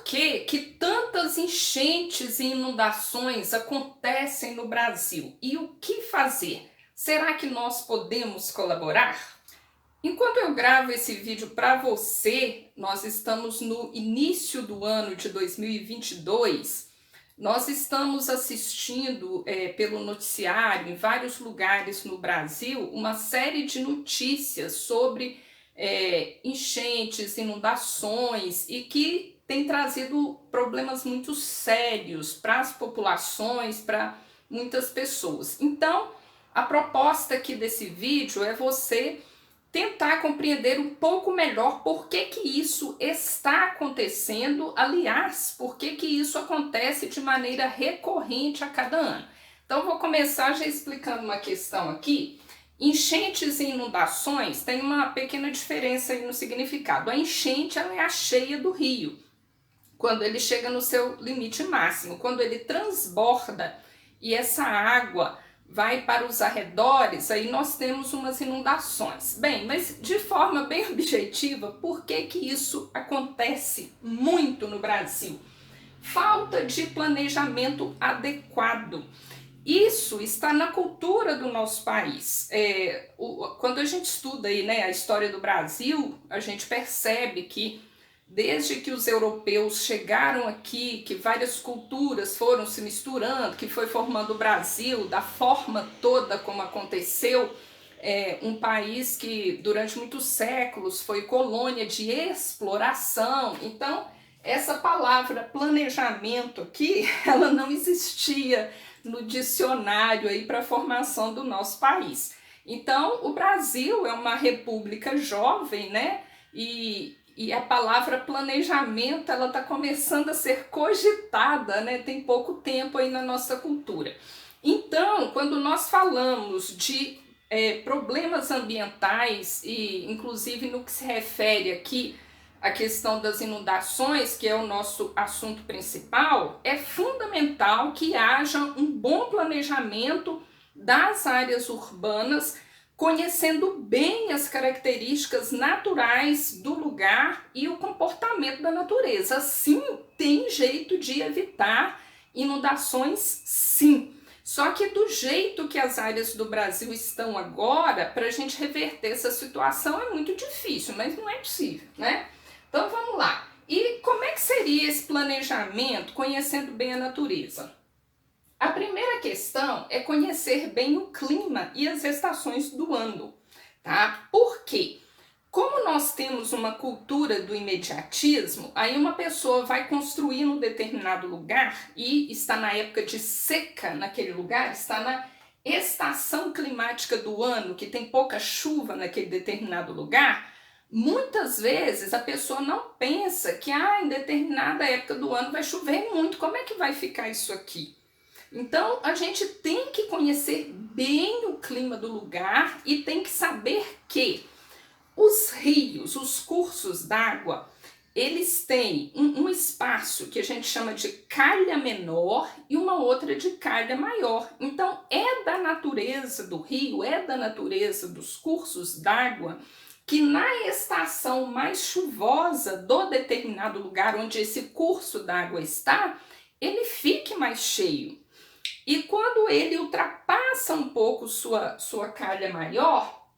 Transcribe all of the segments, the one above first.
que tantas enchentes e inundações acontecem no Brasil? E o que fazer? Será que nós podemos colaborar? Enquanto eu gravo esse vídeo para você, nós estamos no início do ano de 2022. Nós estamos assistindo pelo noticiário, em vários lugares no Brasil, uma série de notícias sobre enchentes, inundações e que tem trazido problemas muito sérios para as populações, para muitas pessoas. Então, a proposta aqui desse vídeo é você tentar compreender um pouco melhor por que isso está acontecendo, aliás, por que isso acontece de maneira recorrente a cada ano. Então, vou começar já explicando uma questão aqui. Enchentes e inundações têm uma pequena diferença aí no significado. A enchente ela é a cheia do rio, quando ele chega no seu limite máximo, quando ele transborda e essa água vai para os arredores, aí nós temos umas inundações. Bem, mas de forma bem objetiva, por que isso acontece muito no Brasil? Falta de planejamento adequado. Isso está na cultura do nosso país. Quando a gente estuda aí, a história do Brasil, a gente percebe que desde que os europeus chegaram aqui, que várias culturas foram se misturando, que foi formando o Brasil da forma toda como aconteceu, um país que durante muitos séculos foi colônia de exploração. Então, essa palavra planejamento aqui, ela não existia no dicionário aí para a formação do nosso país. Então, o Brasil é uma república jovem, e a palavra planejamento ela está começando a ser cogitada, tem pouco tempo aí na nossa cultura. Então, quando nós falamos de problemas ambientais, e inclusive no que se refere aqui à questão das inundações, que é o nosso assunto principal, é fundamental que haja um bom planejamento das áreas urbanas, conhecendo bem as características naturais do lugar e o comportamento da natureza. Assim, tem jeito de evitar inundações, sim. Só que do jeito que as áreas do Brasil estão agora, para a gente reverter essa situação é muito difícil, mas não é possível, Então vamos lá. E como é que seria esse planejamento conhecendo bem a natureza? A primeira questão é conhecer bem o clima e as estações do ano, tá? Por quê? Como nós temos uma cultura do imediatismo, aí uma pessoa vai construir num determinado lugar e está na época de seca naquele lugar, está na estação climática do ano, que tem pouca chuva naquele determinado lugar. Muitas vezes a pessoa não pensa que em determinada época do ano vai chover muito. Como é que vai ficar isso aqui? Então, a gente tem que conhecer bem o clima do lugar e tem que saber que os rios, os cursos d'água, eles têm um espaço que a gente chama de calha menor e uma outra de calha maior. Então, é da natureza do rio, é da natureza dos cursos d'água que na estação mais chuvosa do determinado lugar onde esse curso d'água está, ele fique mais cheio. E quando ele ultrapassa um pouco sua calha maior,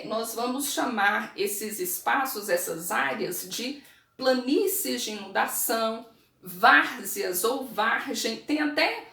nós vamos chamar esses espaços, essas áreas de planícies de inundação, várzeas ou vargem. Tem até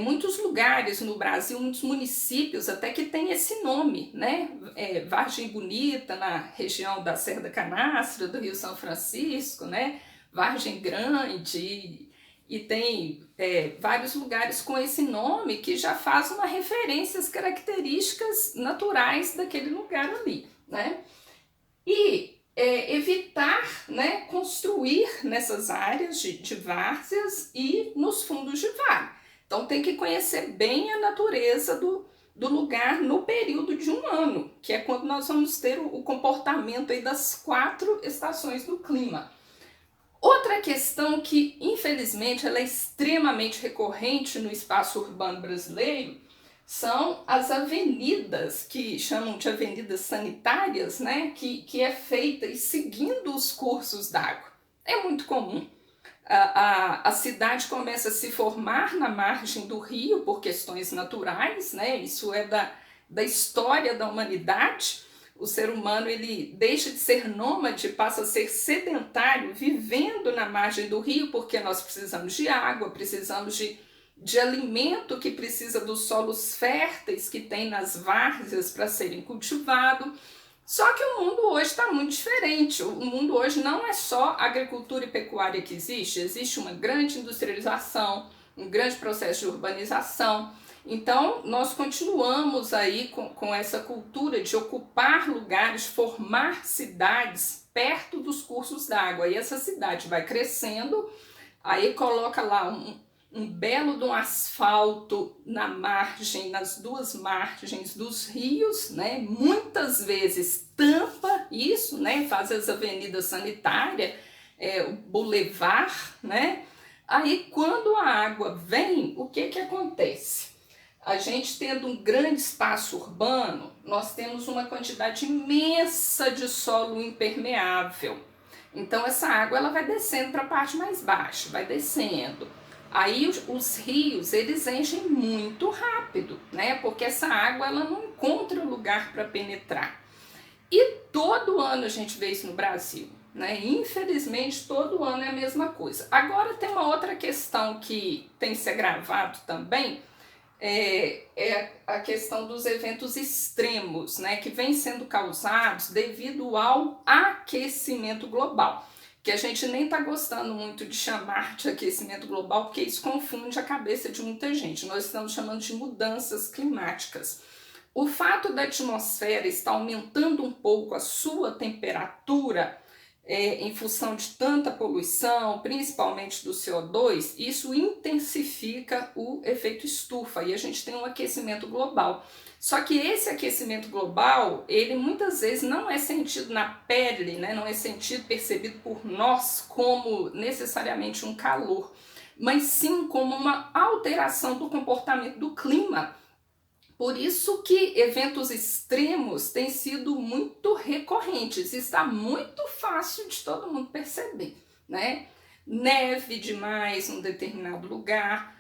muitos lugares no Brasil, muitos municípios até que tem esse nome, Vargem Bonita, na região da Serra da Canastra, do Rio São Francisco, Vargem Grande. E tem vários lugares com esse nome que já faz uma referência às características naturais daquele lugar ali, E evitar construir nessas áreas de várzeas e nos fundos de vale. Então tem que conhecer bem a natureza do lugar no período de um ano, que é quando nós vamos ter o comportamento aí das 4 estações do clima. Outra questão que, infelizmente, ela é extremamente recorrente no espaço urbano brasileiro são as avenidas, que chamam de avenidas sanitárias, que é feita e seguindo os cursos d'água. É muito comum. a cidade começa a se formar na margem do rio por questões naturais, né? Isso é da história da humanidade. O ser humano ele deixa de ser nômade, passa a ser sedentário, vivendo na margem do rio, porque nós precisamos de água, precisamos de alimento que precisa dos solos férteis que tem nas várzeas para serem cultivados. Só que o mundo hoje está muito diferente. O mundo hoje não é só agricultura e pecuária que existe uma grande industrialização, um grande processo de urbanização. Então, nós continuamos aí com essa cultura de ocupar lugares, formar cidades perto dos cursos d'água. E essa cidade vai crescendo, aí coloca lá um belo de um asfalto na margem, nas duas margens dos rios, né? Muitas vezes tampa isso, né? Faz as avenidas sanitárias, o bulevar, né? Aí quando a água vem, o que acontece? A gente tendo um grande espaço urbano, nós temos uma quantidade imensa de solo impermeável. Então essa água ela vai descendo para a parte mais baixa, vai descendo. Aí os rios, eles enchem muito rápido, né? Porque essa água ela não encontra lugar para penetrar. E todo ano a gente vê isso no Brasil, né? Infelizmente, todo ano é a mesma coisa. Agora tem uma outra questão que tem se agravado também, é a questão dos eventos extremos, né? Que vêm sendo causados devido ao aquecimento global, que a gente nem está gostando muito de chamar de aquecimento global, porque isso confunde a cabeça de muita gente. Nós estamos chamando de mudanças climáticas. O fato da atmosfera estar aumentando um pouco a sua temperatura em função de tanta poluição, principalmente do CO2, isso intensifica o efeito estufa e a gente tem um aquecimento global. Só que esse aquecimento global, ele muitas vezes não é sentido na pele, né? Não é sentido, percebido por nós como necessariamente um calor, mas sim como uma alteração do comportamento do clima. Por isso que eventos extremos têm sido muito recorrentes, está muito fácil de todo mundo perceber, né? Neve demais num determinado lugar,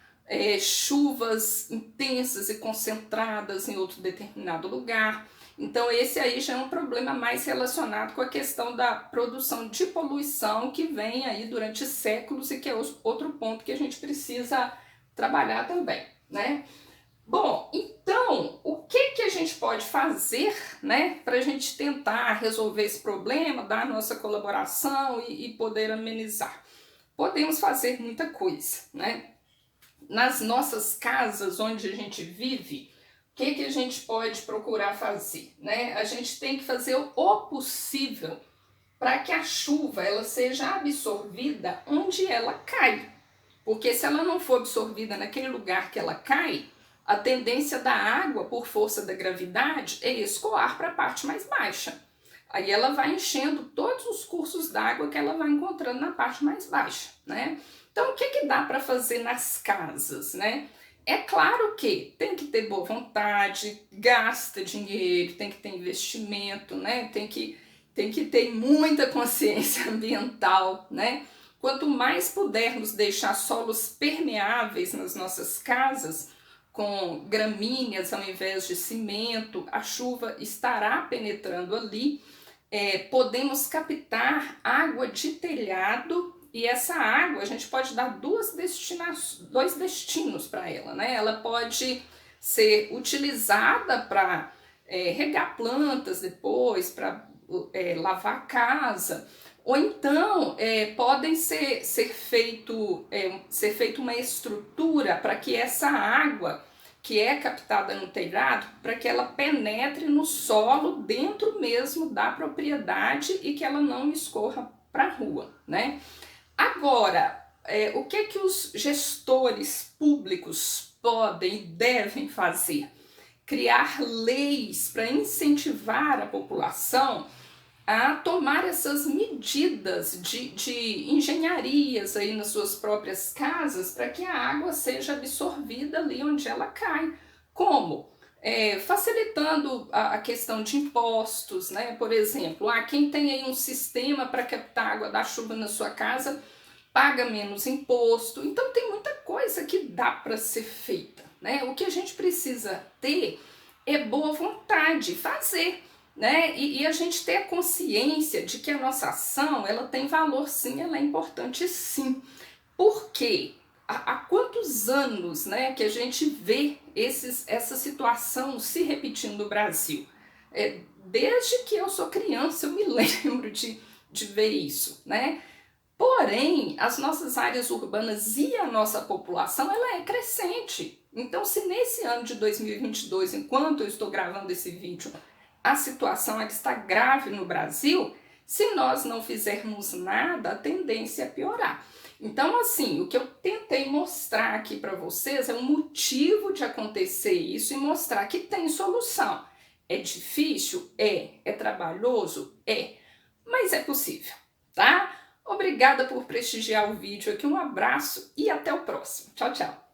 chuvas intensas e concentradas em outro determinado lugar. Então esse aí já é um problema mais relacionado com a questão da produção de poluição que vem aí durante séculos e que é outro ponto que a gente precisa trabalhar também, né? Bom, então, o que a gente pode fazer, né, para a gente tentar resolver esse problema, dar a nossa colaboração e poder amenizar? Podemos fazer muita coisa, né? Nas nossas casas onde a gente vive, o que a gente pode procurar fazer, né? A gente tem que fazer o possível para que a chuva ela seja absorvida onde ela cai. Porque se ela não for absorvida naquele lugar que ela cai, a tendência da água, por força da gravidade, é escoar para a parte mais baixa. Aí ela vai enchendo todos os cursos d'água que ela vai encontrando na parte mais baixa, né? Então, o que dá para fazer nas casas, né? É claro que tem que ter boa vontade, gasta dinheiro, tem que ter investimento, né? Tem que ter muita consciência ambiental, né? Quanto mais pudermos deixar solos permeáveis nas nossas casas, com gramíneas ao invés de cimento, a chuva estará penetrando ali. Podemos captar água de telhado e essa água a gente pode dar dois destinos para ela, né? Ela pode ser utilizada para regar plantas depois, para lavar a casa, ou então podem ser feito uma estrutura para que essa água que é captada no telhado, para que ela penetre no solo dentro mesmo da propriedade e que ela não escorra para a rua, né? Agora, o que os gestores públicos podem e devem fazer? Criar leis para incentivar a população a tomar essas medidas de engenharias aí nas suas próprias casas para que a água seja absorvida ali onde ela cai. Como? Facilitando a questão de impostos, né? Por exemplo, quem tem aí um sistema para captar água da chuva na sua casa paga menos imposto. Então tem muita coisa que dá para ser feita, né? O que a gente precisa ter é boa vontade, fazer, né? E a gente ter a consciência de que a nossa ação, ela tem valor sim, ela é importante sim. Por quê? Há quantos anos, né, que a gente vê essa situação se repetindo no Brasil? Desde que eu sou criança eu me lembro de ver isso, né? Porém, as nossas áreas urbanas e a nossa população, ela é crescente. Então, se nesse ano de 2022, enquanto eu estou gravando esse vídeo, a situação está grave no Brasil, se nós não fizermos nada, a tendência é piorar. Então, assim, o que eu tentei mostrar aqui para vocês é um motivo de acontecer isso e mostrar que tem solução. É difícil? É trabalhoso? Mas é possível, tá? Obrigada por prestigiar o vídeo aqui, um abraço e até o próximo. Tchau, tchau!